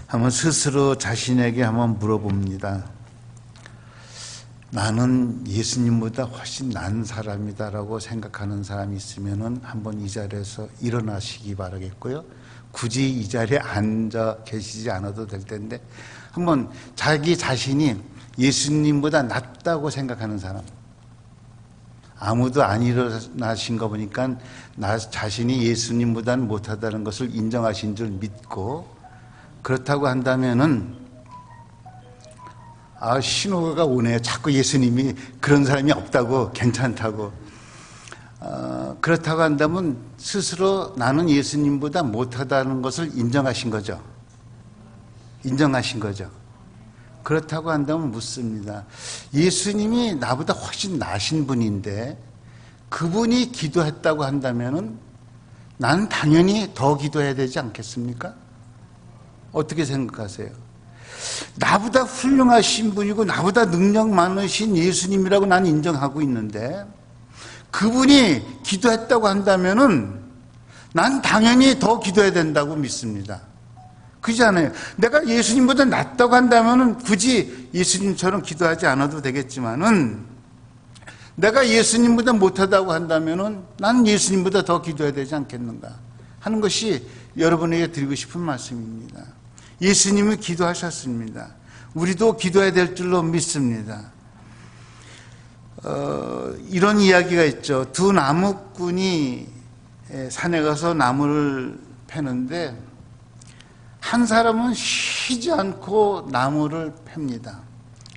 한번 스스로 자신에게 한번 물어봅니다. 나는 예수님보다 훨씬 나은 사람이다라고 생각하는 사람이 있으면 한번 이 자리에서 일어나시기 바라겠고요. 굳이 이 자리에 앉아 계시지 않아도 될 텐데 한번 자기 자신이 예수님보다 낫다고 생각하는 사람, 아무도 안 일어나신 거 보니까 나 자신이 예수님보다는 못하다는 것을 인정하신 줄 믿고, 그렇다고 한다면은 신호가 오네요. 자꾸 예수님이 그런 사람이 없다고, 괜찮다고. 그렇다고 한다면 스스로 나는 예수님보다 못하다는 것을 인정하신 거죠. 인정하신 거죠. 그렇다고 한다면 묻습니다. 예수님이 나보다 훨씬 나으신 분인데 그분이 기도했다고 한다면은 나는 당연히 더 기도해야 되지 않겠습니까? 어떻게 생각하세요? 나보다 훌륭하신 분이고 나보다 능력 많으신 예수님이라고 나는 인정하고 있는데 그분이 기도했다고 한다면은 난 당연히 더 기도해야 된다고 믿습니다. 그렇지 않아요? 내가 예수님보다 낫다고 한다면은 굳이 예수님처럼 기도하지 않아도 되겠지만은 내가 예수님보다 못하다고 한다면은 난 예수님보다 더 기도해야 되지 않겠는가 하는 것이 여러분에게 드리고 싶은 말씀입니다. 예수님이 기도하셨습니다. 우리도 기도해야 될 줄로 믿습니다. 이런 이야기가 있죠. 두 나무꾼이 산에 가서 나무를 패는데 한 사람은 쉬지 않고 나무를 팹니다.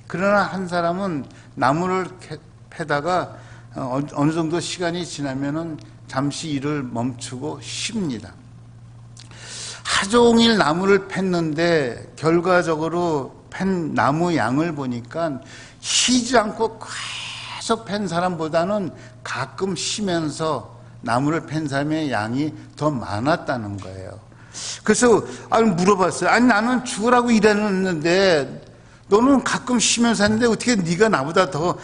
그러나 한 사람은 나무를 패다가 어느 정도 시간이 지나면은 잠시 일을 멈추고 쉽니다. 하종일 나무를 팼는데 결과적으로 팬 나무 양을 보니까 쉬지 않고 계속 팬 사람보다는 가끔 쉬면서 나무를 팬 사람의 양이 더 많았다는 거예요. 그래서 물어봤어요. 아니 나는 죽으라고 일했는데 너는 가끔 쉬면서 했는데 어떻게 네가 나보다 더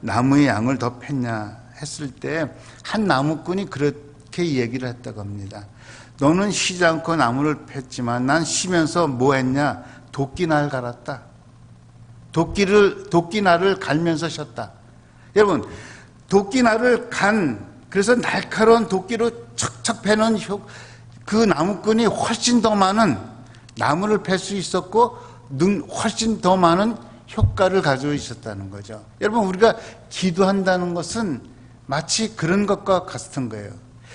나무의 양을 더 팼냐 했을 때 한 나무꾼이 그렇게 얘기를 했다고 합니다. 너는 쉬지 않고 나무를 팼지만 난 쉬면서 뭐 했냐? 도끼날 갈았다. 도끼날을 갈면서 쉬었다. 여러분, 도끼날을 그래서 날카로운 도끼로 척척 패는 그 나무꾼이 훨씬 더 많은 나무를 팰 수 있었고 훨씬 더 많은 효과를 가지고 있었다는 거죠. 여러분, 우리가 기도한다는 것은 마치 그런 것과 같은 거예요.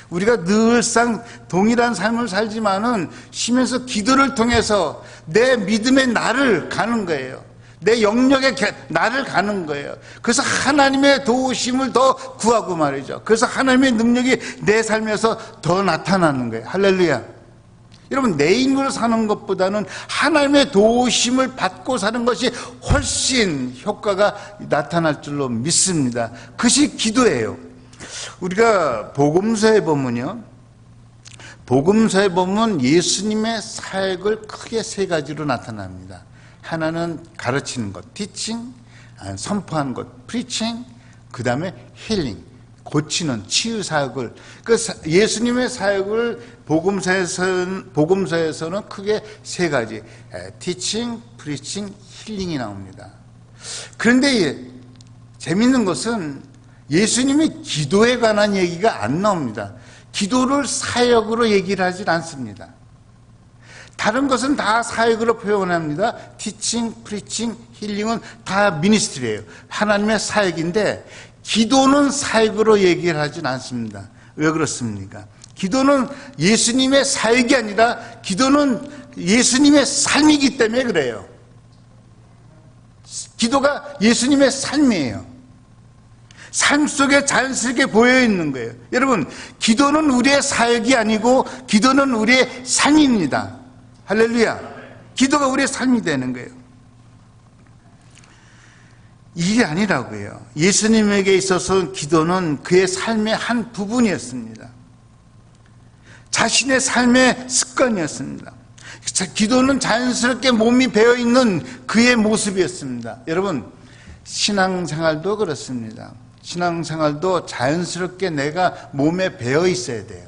우리가 늘상 동일한 삶을 살지만은 쉬면서 기도를 통해서 내 믿음의 나를 가는 거예요. 내 영역의 나를 가는 거예요. 그래서 하나님의 도우심을 더 구하고 말이죠. 그래서 하나님의 능력이 내 삶에서 더 나타나는 거예요. 할렐루야. 여러분, 내 힘으로 사는 것보다는 하나님의 도우심을 받고 사는 것이 훨씬 효과가 나타날 줄로 믿습니다. 그것이 기도예요. 우리가 복음서에 보면요, 복음서에 보면 예수님의 사역을 크게 세 가지로 나타납니다. 하나는 가르치는 것, teaching, 선포하는 것, preaching, 그 다음에 healing, 고치는 치유 사역을, 예수님의 사역을 복음서에서는 크게 세 가지, teaching, preaching, healing이 나옵니다. 그런데 재밌는 것은 예수님이 기도에 관한 얘기가 안 나옵니다. 기도를 사역으로 얘기를 하질 않습니다. 다른 것은 다 사역으로 표현합니다. 티칭, 프리칭, 힐링은 다 미니스트리예요. 하나님의 사역인데 기도는 사역으로 얘기를 하진 않습니다. 왜 그렇습니까? 기도는 예수님의 사역이 아니라 기도는 예수님의 삶이기 때문에 그래요. 기도가 예수님의 삶이에요. 삶 속에 자연스럽게 보여 있는 거예요. 여러분, 기도는 우리의 사역이 아니고 기도는 우리의 삶입니다. 할렐루야. 기도가 우리의 삶이 되는 거예요. 일이 아니라고요. 예수님에게 있어서 기도는 그의 삶의 한 부분이었습니다. 자신의 삶의 습관이었습니다. 기도는 자연스럽게 몸이 배어있는 그의 모습이었습니다. 여러분, 신앙생활도 그렇습니다. 신앙생활도 자연스럽게 내가 몸에 배어 있어야 돼요.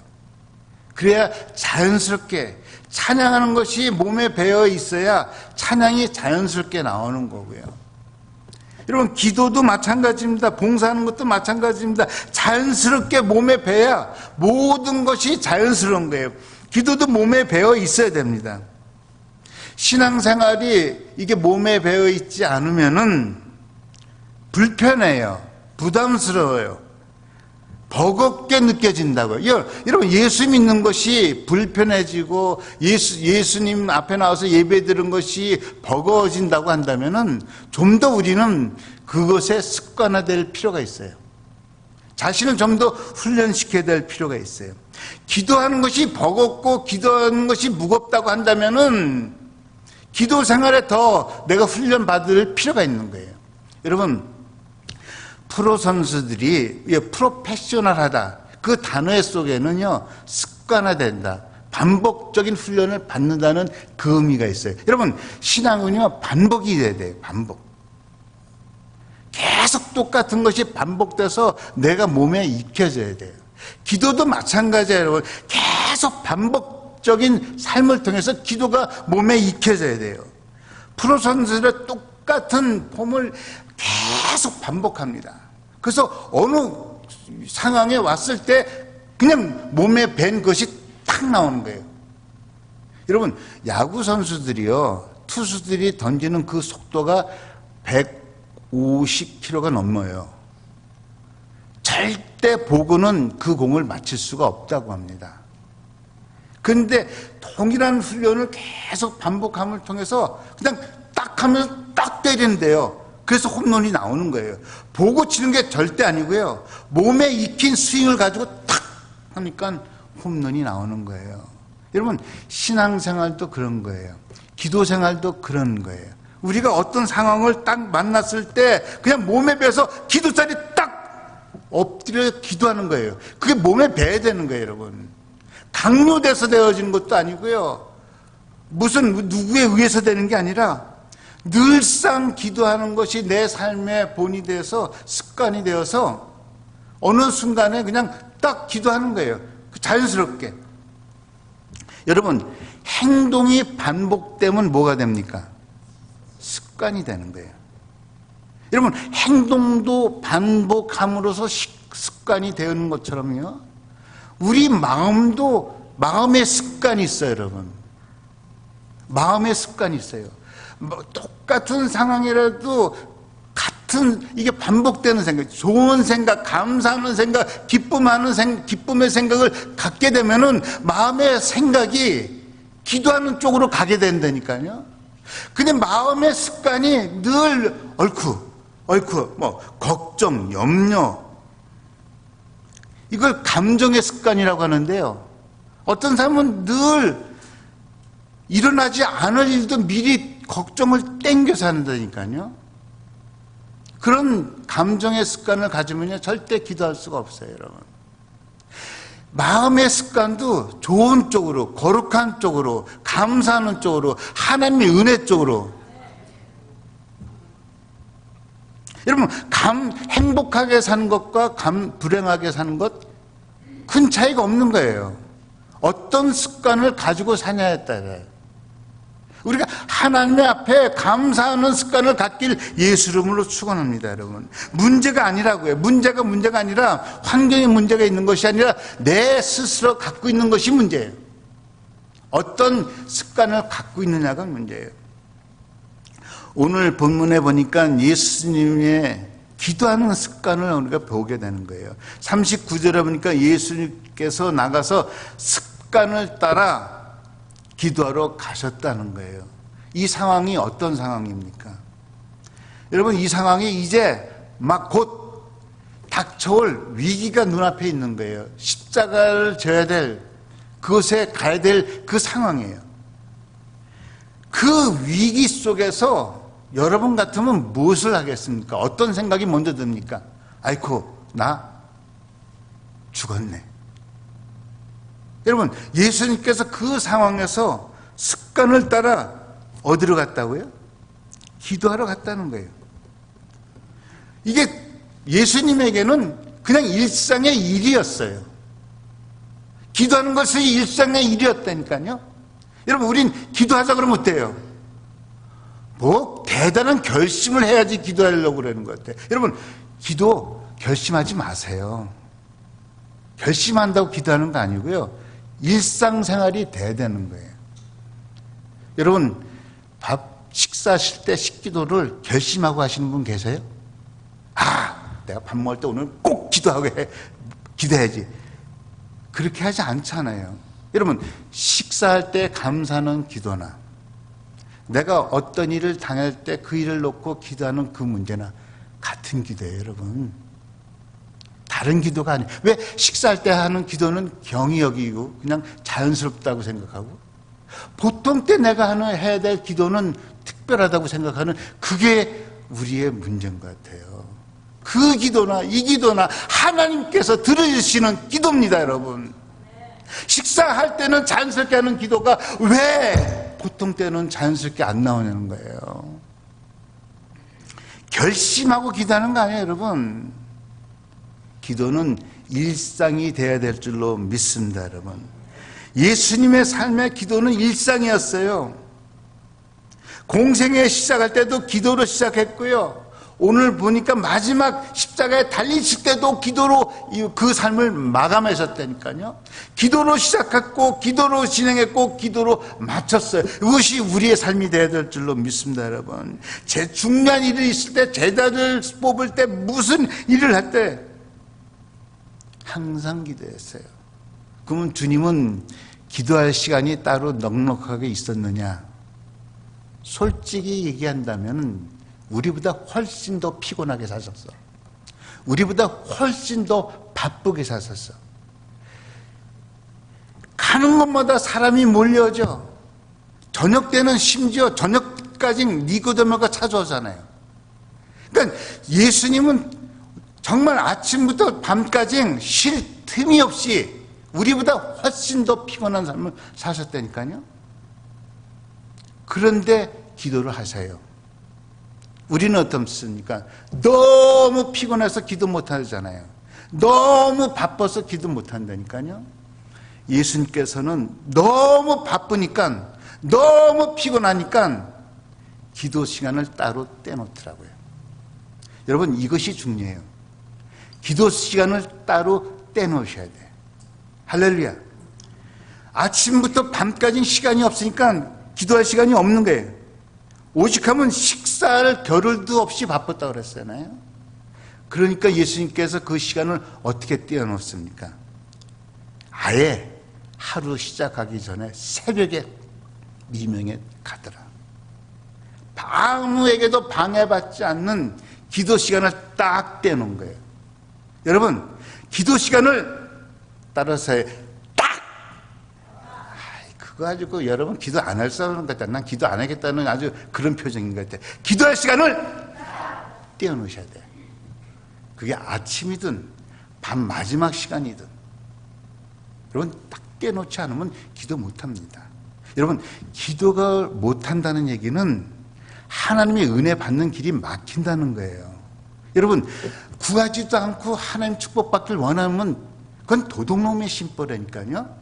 그래야 자연스럽게 찬양하는 것이 몸에 배어 있어야 찬양이 자연스럽게 나오는 거고요. 여러분, 기도도 마찬가지입니다. 봉사하는 것도 마찬가지입니다. 자연스럽게 몸에 배야 모든 것이 자연스러운 거예요. 기도도 몸에 배어 있어야 됩니다. 신앙생활이 이게 몸에 배어 있지 않으면은 불편해요. 부담스러워요. 버겁게 느껴진다고요. 여러분, 예수 믿는 것이 불편해지고 예수님 앞에 나와서 예배 드리는 것이 버거워진다고 한다면은 좀 더 우리는 그것에 습관화될 필요가 있어요. 자신을 좀 더 훈련시켜야 될 필요가 있어요. 기도하는 것이 버겁고 기도하는 것이 무겁다고 한다면은 기도 생활에 더 내가 훈련 받을 필요가 있는 거예요. 여러분, 프로 선수들이 프로페셔널하다 그 단어 속에는요 습관화된다, 반복적인 훈련을 받는다는 그 의미가 있어요. 여러분, 신앙은요 반복이 돼야 돼요. 반복. 계속 똑같은 것이 반복돼서 내가 몸에 익혀져야 돼요. 기도도 마찬가지예요. 여러분, 계속 반복적인 삶을 통해서 기도가 몸에 익혀져야 돼요. 프로 선수들의 똑같은 폼을 계속 반복합니다. 그래서 어느 상황에 왔을 때 그냥 몸에 밴 것이 탁 나오는 거예요. 여러분, 야구 선수들이요, 투수들이 던지는 그 속도가 150km가 넘어요. 절대 보고는 그 공을 맞힐 수가 없다고 합니다. 그런데 동일한 훈련을 계속 반복함을 통해서 그냥 딱 하면 딱 때리는데요. 그래서 홈런이 나오는 거예요. 보고 치는 게 절대 아니고요. 몸에 익힌 스윙을 가지고 탁 하니까 홈런이 나오는 거예요. 여러분, 신앙생활도 그런 거예요. 기도생활도 그런 거예요. 우리가 어떤 상황을 딱 만났을 때 그냥 몸에 배서 기도자리 딱 엎드려 기도하는 거예요. 그게 몸에 배야 되는 거예요, 여러분. 강요돼서 되어지는 것도 아니고요. 무슨 누구에 의해서 되는 게 아니라 늘상 기도하는 것이 내 삶의 본이 돼서 습관이 되어서 어느 순간에 그냥 딱 기도하는 거예요. 자연스럽게. 여러분, 행동이 반복되면 뭐가 됩니까? 습관이 되는 거예요. 여러분, 행동도 반복함으로써 습관이 되는 것처럼요, 우리 마음도 마음의 습관이 있어요. 여러분, 마음의 습관이 있어요. 똑같은 상황이라도 같은 이게 반복되는 생각, 좋은 생각, 감사하는 생각, 기쁨의 생각을 갖게 되면은 마음의 생각이 기도하는 쪽으로 가게 된다니까요. 근데 마음의 습관이 늘 얽후, 걱정, 염려, 이걸 감정의 습관이라고 하는데요. 어떤 사람은 늘 일어나지 않을 일도 미리 걱정을 땡겨서 한다니까요. 그런 감정의 습관을 가지면요 절대 기도할 수가 없어요, 여러분. 마음의 습관도 좋은 쪽으로, 거룩한 쪽으로, 감사하는 쪽으로, 하나님의 은혜 쪽으로. 여러분, 행복하게 사는 것과 불행하게 사는 것 큰 차이가 없는 거예요. 어떤 습관을 가지고 사냐에 따라요. 우리가 하나님 앞에 감사하는 습관을 갖길 예수 이름으로 축원합니다, 여러분. 문제가 아니라고요. 문제가 아니라 환경에 문제가 있는 것이 아니라 내 스스로 갖고 있는 것이 문제예요. 어떤 습관을 갖고 있느냐가 문제예요. 오늘 본문에 보니까 예수님의 기도하는 습관을 우리가 보게 되는 거예요. 39절에 보니까 예수님께서 나가서 습관을 따라 기도하러 가셨다는 거예요. 이 상황이 어떤 상황입니까? 여러분, 이 상황이 이제 막 곧 닥쳐올 위기가 눈앞에 있는 거예요. 십자가를 져야 될, 그곳에 가야 될 그 상황이에요. 그 위기 속에서 여러분 같으면 무엇을 하겠습니까? 어떤 생각이 먼저 듭니까? 아이고, 나 죽었네. 여러분, 예수님께서 그 상황에서 습관을 따라 어디로 갔다고요? 기도하러 갔다는 거예요. 이게 예수님에게는 그냥 일상의 일이었어요. 기도하는 것이 일상의 일이었다니까요. 여러분, 우린 기도하자 그러면 어때요? 뭐 대단한 결심을 해야지 기도하려고 그러는 것 같아요. 여러분, 기도 결심하지 마세요. 결심한다고 기도하는 거 아니고요, 일상생활이 돼야 되는 거예요. 여러분, 식사하실 때 식기도를 결심하고 하시는 분 계세요? 내가 밥 먹을 때 오늘 꼭 기도해야지. 그렇게 하지 않잖아요. 여러분, 식사할 때 감사하는 기도나, 내가 어떤 일을 당할 때 그 일을 놓고 기도하는 그 문제나 같은 기도예요, 여러분. 다른 기도가 아니에요. 왜 식사할 때 하는 기도는 경이 여기고 그냥 자연스럽다고 생각하고, 보통 때 내가 해야 될 기도는 특별하다고 생각하는, 그게 우리의 문제인 것 같아요. 그 기도나 이 기도나 하나님께서 들으시는 기도입니다, 여러분. 식사할 때는 자연스럽게 하는 기도가 왜 보통 때는 자연스럽게 안 나오냐는 거예요. 결심하고 기도하는 거 아니에요, 여러분. 기도는 일상이 돼야 될 줄로 믿습니다, 여러분. 예수님의 삶의 기도는 일상이었어요. 공생애 시작할 때도 기도로 시작했고요, 오늘 보니까 마지막 십자가에 달리실 때도 기도로 그 삶을 마감하셨다니까요. 기도로 시작했고, 기도로 진행했고, 기도로 마쳤어요. 이것이 우리의 삶이 되어야 될 줄로 믿습니다, 여러분. 중요한 일이 있을 때, 제자를 뽑을 때, 무슨 일을 할 때 항상 기도했어요. 그러면 주님은 기도할 시간이 따로 넉넉하게 있었느냐? 솔직히 얘기한다면 우리보다 훨씬 더 피곤하게 사셨어. 우리보다 훨씬 더 바쁘게 사셨어. 가는 곳마다 사람이 몰려오죠. 저녁 때는 심지어 저녁까지 니고데모가 찾아오잖아요. 그러니까 예수님은 정말 아침부터 밤까지 쉴 틈이 없이 우리보다 훨씬 더 피곤한 삶을 사셨다니까요. 그런데 기도를 하세요. 우리는 어떻습니까? 너무 피곤해서 기도 못하잖아요. 너무 바빠서 기도 못한다니까요. 예수님께서는 너무 바쁘니까, 너무 피곤하니까 기도 시간을 따로 떼놓더라고요. 여러분, 이것이 중요해요. 기도 시간을 따로 떼놓으셔야 돼요. 할렐루야. 아침부터 밤까지 시간이 없으니까 기도할 시간이 없는 거예요. 오직하면 식사할 겨를도 없이 바빴다고 그랬잖아요. 그러니까 예수님께서 그 시간을 어떻게 떼어놓습니까? 아예 하루 시작하기 전에 새벽에 미명에 가더라. 아무에게도 방해받지 않는 기도 시간을 딱 떼놓은 거예요. 여러분, 기도 시간을 따라서 그거 가지고 여러분 기도 안 할 사람 같다. 난 기도 안 하겠다는 아주 그런 표정인 것 같아. 기도할 시간을 떼어놓으셔야 돼. 그게 아침이든 밤 마지막 시간이든. 여러분, 딱 떼놓지 않으면 기도 못합니다. 여러분, 기도가 못한다는 얘기는 하나님의 은혜 받는 길이 막힌다는 거예요. 여러분, 구하지도 않고 하나님 축복받길 원하면 그건 도둑놈의 심보라니까요.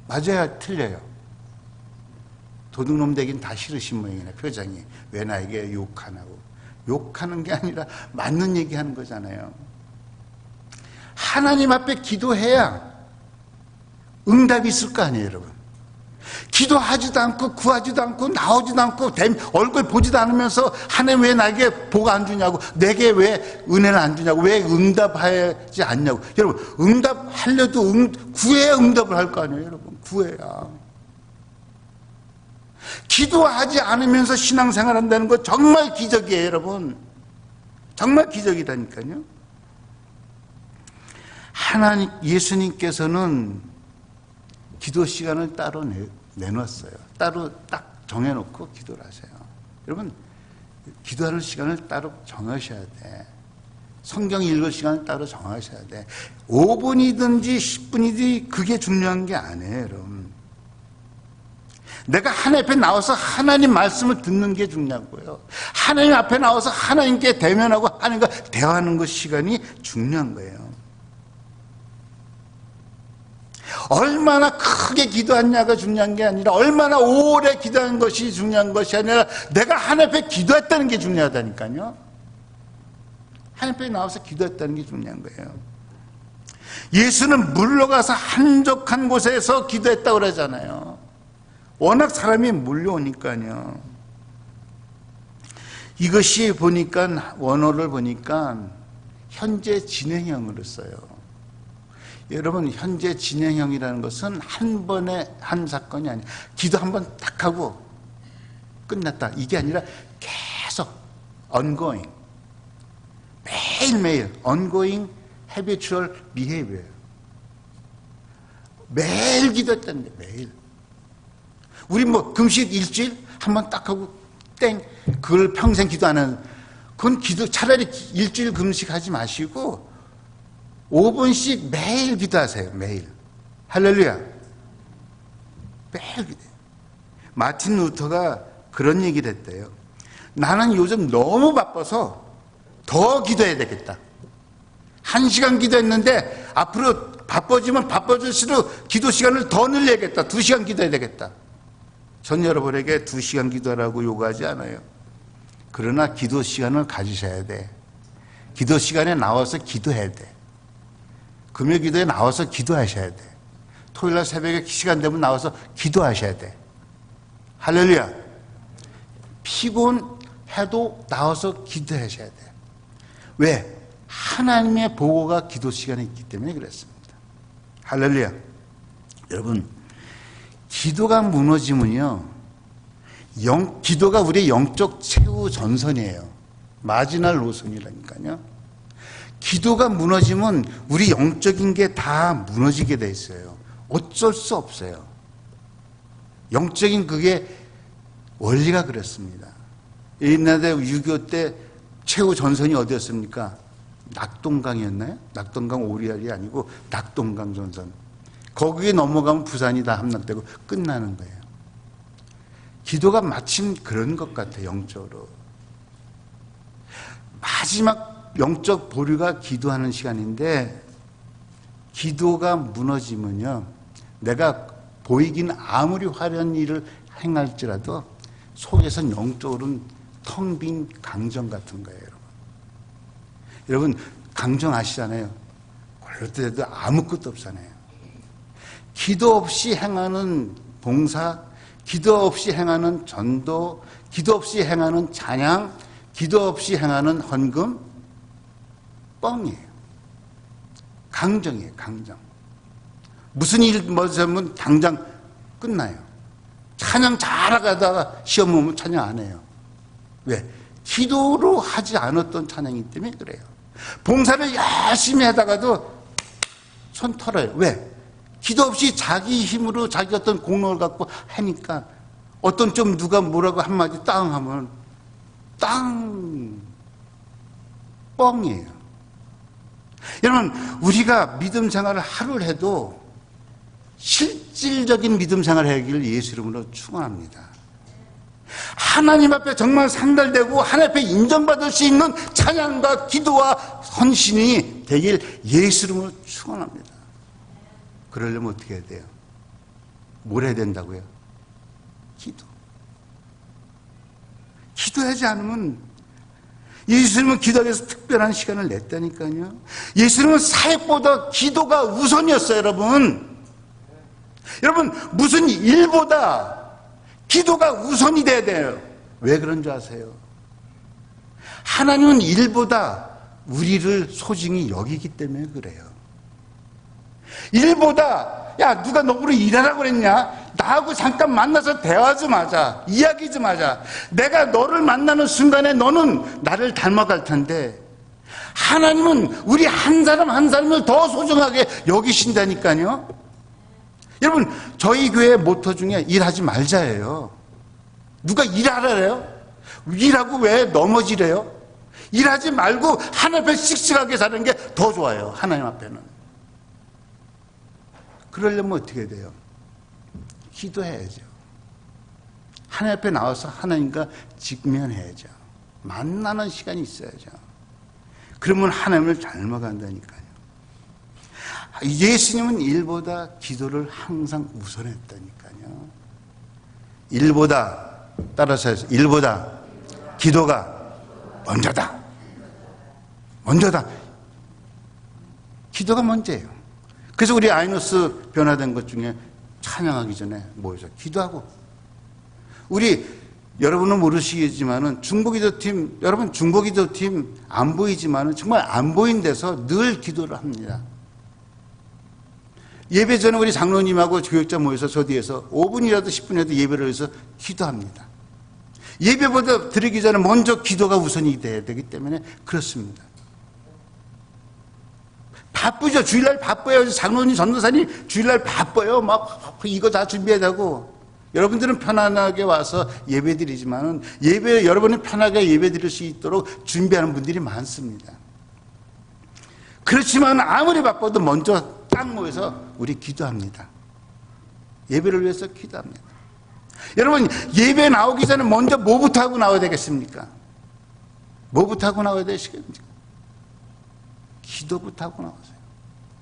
맞아요, 틀려요? 도둑놈 되긴 다 싫으신 모양이네, 표정이. 왜 나에게 욕하냐고. 욕하는 게 아니라 맞는 얘기하는 거잖아요. 하나님 앞에 기도해야 응답이 있을 거 아니에요, 여러분. 기도하지도 않고 구하지도 않고 나오지도 않고 얼굴 보지도 않으면서 하나님 왜 나에게 복 안 주냐고, 내게 왜 은혜를 안 주냐고, 왜 응답하지 않냐고. 여러분, 응답하려도 구해야 응답을 할 거 아니에요, 여러분. 구해야. 기도하지 않으면서 신앙생활 한다는 거 정말 기적이에요, 여러분. 정말 기적이다니까요. 예수님께서는 기도 시간을 따로 내놨어요. 따로 딱 정해놓고 기도를 하세요. 여러분, 기도하는 시간을 따로 정하셔야 돼. 성경 읽을 시간을 따로 정하셔야 돼. 5분이든지 10분이든지 그게 중요한 게 아니에요, 여러분. 내가 하나님 앞에 나와서 하나님 말씀을 듣는 게 중요하고요. 하나님 앞에 나와서 하나님께 대면하고 하나님과 대화하는 것 시간이 중요한 거예요. 얼마나 크게 기도했냐가 중요한 게 아니라 얼마나 오래 기도한 것이 중요한 것이 아니라 내가 하나님 앞에 기도했다는 게 중요하다니까요. 하나님 앞에 나와서 기도했다는 게 중요한 거예요. 예수는 물러가서 한적한 곳에서 기도했다고 그러잖아요. 워낙 사람이 몰려오니까요. 이것이 보니까 원어를 보니까 현재 진행형으로 써요. 여러분, 현재 진행형이라는 것은 한 번에 한 사건이 아니에요. 기도 한 번 딱 하고 끝났다, 이게 아니라 계속 ongoing, 매일매일 ongoing habitual behavior. 매일 기도했다는 거예요. 매일. 우리 뭐 금식 일주일 한 번 딱 하고 땡, 그걸 평생 기도 안 하는, 그건 기도, 차라리 일주일 금식하지 마시고 5분씩 매일 기도하세요. 매일. 할렐루야. 매일 기도해요. 마틴 루터가 그런 얘기를 했대요. 나는 요즘 너무 바빠서 더 기도해야 되겠다. 1시간 기도했는데 앞으로 바빠지면 바빠질수록 기도 시간을 더 늘려야겠다. 2시간 기도해야 되겠다. 전 여러분에게 2시간 기도하라고 요구하지 않아요. 그러나 기도 시간을 가지셔야 돼. 기도 시간에 나와서 기도해야 돼. 금요 기도에 나와서 기도하셔야 돼. 토요일날 새벽에 시간 되면 나와서 기도하셔야 돼. 할렐루야. 피곤해도 나와서 기도하셔야 돼. 왜? 하나님의 보고가 기도 시간에 있기 때문에 그랬습니다. 할렐루야. 여러분, 기도가 무너지면요, 기도가 우리의 영적 최후 전선이에요. 마지날 노선이라니까요. 기도가 무너지면 우리 영적인 게 다 무너지게 돼 있어요. 어쩔 수 없어요. 영적인 그게 원리가 그렇습니다. 옛날에 6.25 때 최후 전선이 어디였습니까? 낙동강이었나요? 낙동강 오리알이 아니고 낙동강 전선. 거기에 넘어가면 부산이 다 함락되고 끝나는 거예요. 기도가 마침 그런 것 같아요. 영적으로. 마지막 영적 보류가 기도하는 시간인데, 기도가 무너지면요, 내가 보이긴 아무리 화려한 일을 행할지라도 속에선 영적으로는 텅 빈 강정 같은 거예요. 여러분, 강정 아시잖아요. 그럴 때도 아무것도 없잖아요. 기도 없이 행하는 봉사, 기도 없이 행하는 전도, 기도 없이 행하는 찬양, 기도 없이 행하는 헌금, 뻥이에요. 강정이에요. 강정. 무슨 일 뭐냐면 당장 끝나요. 찬양 잘하다가 시험 오면 찬양 안 해요. 왜? 기도로 하지 않았던 찬양이기 때문에 그래요. 봉사를 열심히 하다가도 손 털어요. 왜? 기도 없이 자기 힘으로 자기 어떤 공로를 갖고 하니까 어떤 좀 누가 뭐라고 한마디 땅 하면 땅 뻥이에요. 여러분, 우리가 믿음 생활을 하루를 해도 실질적인 믿음 생활을 하기를 예수 이름으로 축원합니다. 하나님 앞에 정말 상달되고 하나님 앞에 인정받을 수 있는 찬양과 기도와 헌신이 되길 예수 이름으로 축원합니다. 그러려면 어떻게 해야 돼요? 뭘 해야 된다고요? 기도. 기도하지 않으면, 예수님은 기도하기 위해서 특별한 시간을 냈다니까요. 예수님은 사역보다 기도가 우선이었어요, 여러분. 여러분, 무슨 일보다 기도가 우선이 돼야 돼요. 왜 그런 줄 아세요? 하나님은 일보다 우리를 소중히 여기기 때문에 그래요. 일보다, 야, 누가 너보고 일하라고 그랬냐? 나하고 잠깐 만나서 대화 좀 하자. 이야기 좀 하자. 내가 너를 만나는 순간에 너는 나를 닮아갈 텐데, 하나님은 우리 한 사람 한 사람을 더 소중하게 여기신다니까요. 여러분, 저희 교회 모토 중에 일하지 말자예요. 누가 일하라래요? 일하고 왜 넘어지래요? 일하지 말고 하나님 앞에 씩씩하게 사는 게 더 좋아요. 하나님 앞에는. 그러려면 어떻게 돼요? 기도해야죠. 하나님 앞에 나와서 하나님과 직면해야죠. 만나는 시간이 있어야죠. 그러면 하나님을 닮아간다니까요. 예수님은 일보다 기도를 항상 우선했다니까요. 일보다, 따라서 해서 일보다 기도가 먼저다. 먼저다. 기도가 먼저예요. 그래서 우리 아이노스 변화된 것 중에 찬양하기 전에 모여서 기도하고, 우리 여러분은 모르시겠지만은 중보기도팀, 여러분 중보기도팀 안 보이지만은 정말 안 보인 데서 늘 기도를 합니다. 예배 전에 우리 장로님하고 교육자 모여서 저 뒤에서 5분이라도 10분이라도 예배를 해서 기도합니다. 예배보다 드리기 전에 먼저 기도가 우선이 돼야 되기 때문에 그렇습니다. 바쁘죠. 주일날 바빠요. 장로님, 전도사님 주일날 바빠요. 막 이거 다 준비해야 되고. 여러분들은 편안하게 와서 예배 드리지만은 여러분이 편하게 예배 드릴 수 있도록 준비하는 분들이 많습니다. 그렇지만 아무리 바빠도 먼저 딱 모여서 우리 기도합니다. 예배를 위해서 기도합니다. 여러분, 예배 나오기 전에 먼저 뭐부터 하고 나와야 되겠습니까? 뭐부터 하고 나와야 되시겠습니까? 기도부터 하고 나오세요.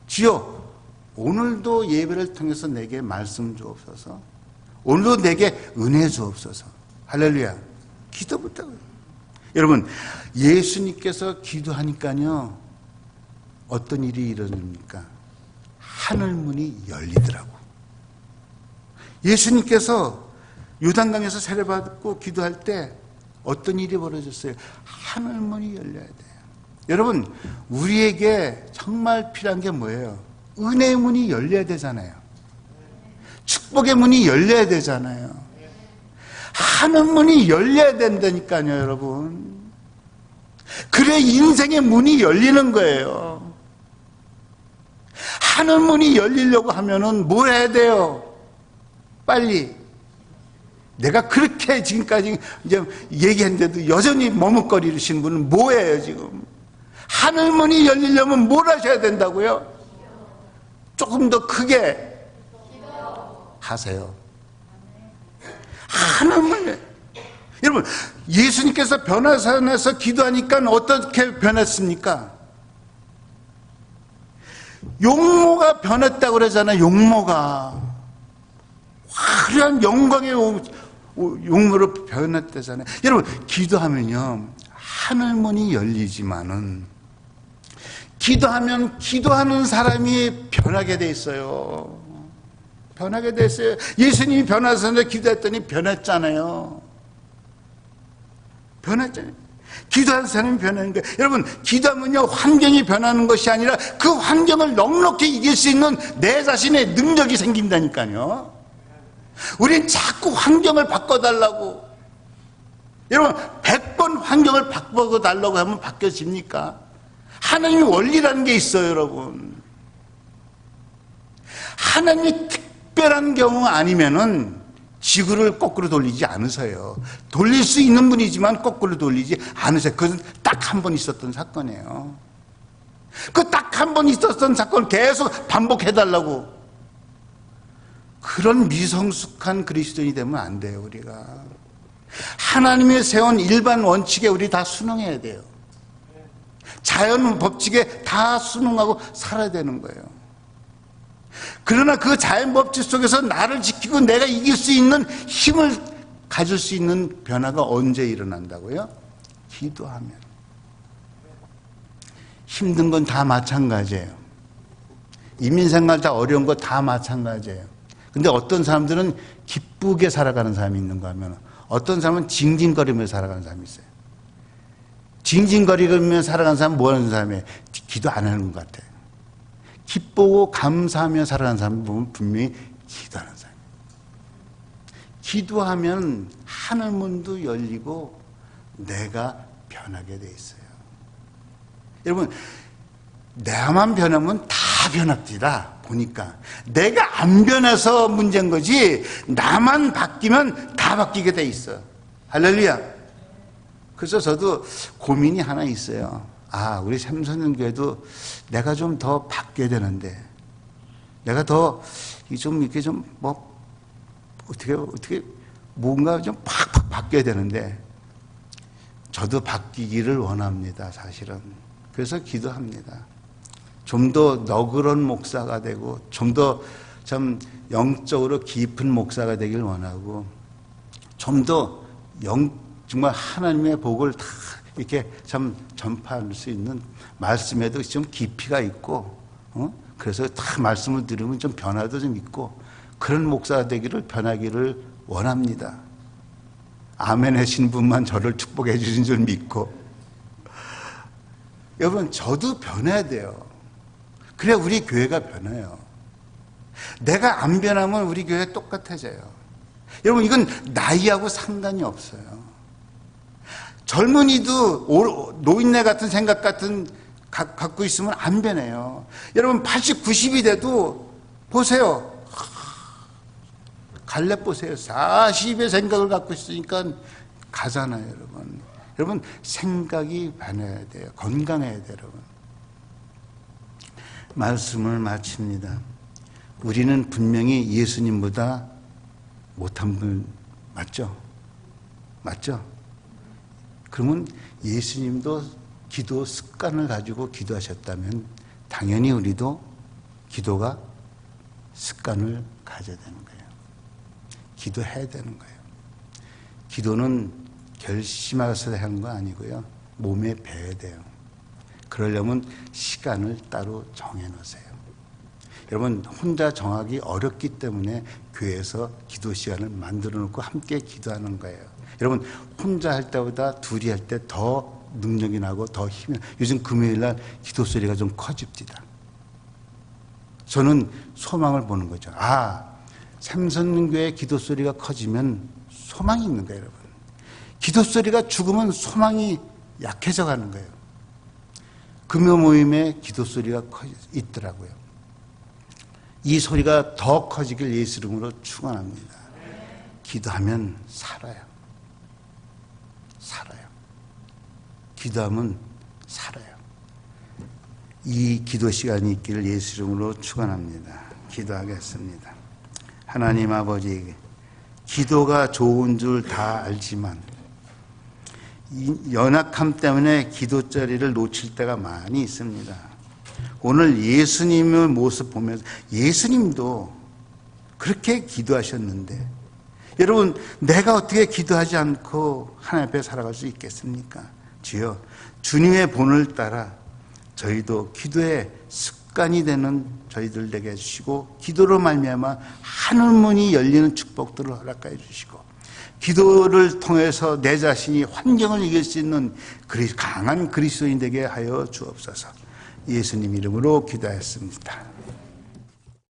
주여, 오늘도 예배를 통해서 내게 말씀 주옵소서. 오늘도 내게 은혜 주옵소서. 할렐루야. 기도부터. 여러분, 예수님께서 기도하니까요, 어떤 일이 일어납니까? 하늘문이 열리더라고. 예수님께서 요단강에서 세례받고 기도할 때 어떤 일이 벌어졌어요? 하늘문이 열려야 돼요. 여러분, 우리에게 정말 필요한 게 뭐예요? 은혜의 문이 열려야 되잖아요. 축복의 문이 열려야 되잖아요. 하늘문이 열려야 된다니까요, 여러분. 그래 인생의 문이 열리는 거예요. 하늘문이 열리려고 하면은 뭘 해야 돼요? 빨리. 내가 그렇게 지금까지 이제 얘기했는데도 여전히 머뭇거리시는 분은 뭐예요, 지금? 하늘문이 열리려면 뭘 하셔야 된다고요? 조금 더 크게 하세요. 하늘문. 여러분, 예수님께서 변화산에서 기도하니까 어떻게 변했습니까? 용모가 변했다고 그러잖아요. 용모가 화려한 영광의 용모로 변했다잖아요. 여러분, 기도하면요 하늘문이 열리지만은 기도하면 기도하는 사람이 변하게 돼 있어요. 변하게 돼 있어요. 예수님이 변화산에서 기도했더니 변했잖아요. 변했잖아요. 기도하는 사람이 변하는 거예요. 여러분, 기도하면요 환경이 변하는 것이 아니라 그 환경을 넉넉히 이길 수 있는 내 자신의 능력이 생긴다니까요. 우린 자꾸 환경을 바꿔달라고. 여러분, 100번 환경을 바꿔달라고 하면 바뀌어집니까? 하나님의 원리라는 게 있어요, 여러분. 하나님이 특별한 경우 아니면은 지구를 거꾸로 돌리지 않으세요. 돌릴 수 있는 분이지만 거꾸로 돌리지 않으세요. 그것은 딱 한 번 있었던 사건이에요. 그 딱 한 번 있었던 사건을 계속 반복해달라고. 그런 미성숙한 그리스도인이 되면 안 돼요, 우리가. 하나님이 세운 일반 원칙에 우리 다 순응해야 돼요. 자연 법칙에 다 순응하고 살아야 되는 거예요. 그러나 그 자연 법칙 속에서 나를 지키고 내가 이길 수 있는 힘을 가질 수 있는 변화가 언제 일어난다고요? 기도하면. 힘든 건 다 마찬가지예요. 이민생활 다 어려운 거 다 마찬가지예요. 근데 어떤 사람들은 기쁘게 살아가는 사람이 있는가 하면 어떤 사람은 징징거리며 살아가는 사람이 있어요. 징징거리며 살아가는 사람은 뭐 하는 사람이에요? 기도 안 하는 것 같아요. 기쁘고 감사하며 살아가는 사람 보면 분명히 기도하는 사람이에요. 기도하면 하늘문도 열리고 내가 변하게 돼 있어요. 여러분, 내만 변하면 다 변합니다. 보니까 내가 안 변해서 문제인 거지 나만 바뀌면 다 바뀌게 돼 있어. 할렐루야. 그래서 저도 고민이 하나 있어요. 아, 우리 삼선연교회도 내가 좀 더 바뀌어야 되는데, 내가 더 좀 이렇게 좀 뭐 어떻게 뭔가 좀 팍팍 바뀌어야 되는데 저도 바뀌기를 원합니다, 사실은. 그래서 기도합니다. 좀 더 너그러운 목사가 되고 좀 더 참 영적으로 깊은 목사가 되길 원하고 좀 더 정말 하나님의 복을 다 이렇게 참 전파할 수 있는 말씀에도 좀 깊이가 있고 그래서 다 말씀을 들으면 좀 변화도 좀 있고 그런 목사가 되기를 변하기를 원합니다. 아멘 하신 분만 저를 축복해 주신 줄 믿고 여러분 저도 변해야 돼요. 그래야 우리 교회가 변해요. 내가 안 변하면 우리 교회 똑같아져요. 여러분 이건 나이하고 상관이 없어요. 젊은이도 노인네 같은 생각 같은 갖고 있으면 안 변해요. 여러분 80, 90이 돼도 보세요. 갈렙 보세요. 40의 생각을 갖고 있으니까 가잖아요, 여러분. 여러분 생각이 변해야 돼요. 건강해야 돼요, 여러분. 말씀을 마칩니다. 우리는 분명히 예수님보다 못한 분 맞죠? 맞죠? 그러면 예수님도 기도 습관을 가지고 기도하셨다면 당연히 우리도 기도가 습관을 가져야 되는 거예요. 기도해야 되는 거예요. 기도는 결심해서 하는 거 아니고요. 몸에 배야 돼요. 그러려면 시간을 따로 정해놓으세요. 여러분 혼자 정하기 어렵기 때문에 교회에서 기도 시간을 만들어 놓고 함께 기도하는 거예요. 여러분 혼자 할 때보다 둘이 할 때 더 능력이 나고 더 힘이 나고 요즘 금요일날 기도 소리가 좀 커집니다. 저는 소망을 보는 거죠. 삼선교회 기도 소리가 커지면 소망이 있는 거예요, 여러분. 기도 소리가 죽으면 소망이 약해져 가는 거예요. 금요 모임에 기도 소리가 있더라고요. 이 소리가 더 커지길 예수 이름으로 축원합니다. 기도하면 살아요. 살아요. 기도하면 살아요. 이 기도 시간이 있기를 예수 이름으로 축원합니다. 기도하겠습니다. 하나님 아버지, 기도가 좋은 줄 다 알지만 이 연약함 때문에 기도 자리를 놓칠 때가 많이 있습니다. 오늘 예수님의 모습 보면서 예수님도 그렇게 기도하셨는데 여러분 내가 어떻게 기도하지 않고 하나님 앞에 살아갈 수 있겠습니까? 주여 주님의 본을 따라 저희도 기도의 습관이 되는 저희들 되게 해주시고 기도로 말미암아 하늘문이 열리는 축복들을 허락하여 주시고 기도를 통해서 내 자신이 환경을 이길 수 있는 강한 그리스도인 되게 하여 주옵소서. 예수님 이름으로 기도했습니다.